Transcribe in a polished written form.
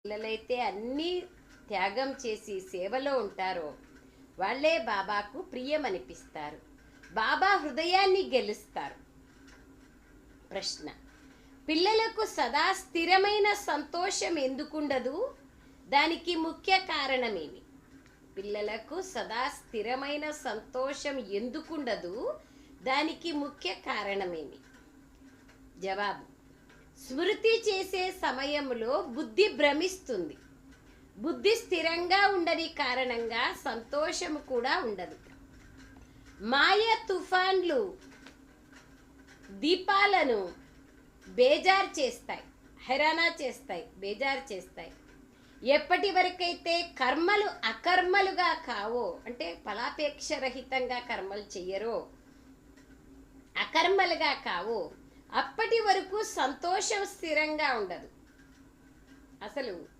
పిల్లలైతే అన్నీ త్యాగం చేసి సేవలో ఉంటారో వాళ్ళే బాబాకు ప్రియమనిపిస్తారు. బాబా హృదయాన్ని గెలుస్తారు. ప్రశ్న: పిల్లలకు సదా స్థిరమైన సంతోషం ఎందుకుండదు? దానికి ముఖ్య కారణమేమి? పిల్లలకు సదా స్థిరమైన సంతోషం ఎందుకుండదు? దానికి ముఖ్య కారణమేమి? జవాబు: స్మృతి చేసే సమయంలో బుద్ధి భ్రమిస్తుంది. బుద్ధి స్థిరంగా ఉండని కారణంగా సంతోషము కూడా ఉండదు. మాయ తుఫాన్లు దీపాలను బేజారు చేస్తాయి, హైరానా చేస్తాయి, బేజారు చేస్తాయి. ఎప్పటి వరకైతే కర్మలు అకర్మలుగా కావో, అంటే ఫలాపేక్షరహితంగా కర్మలు చెయ్యరో, అకర్మలుగా కావో, అప్పటి వరకు సంతోషం స్థిరంగా ఉండదు. అసలు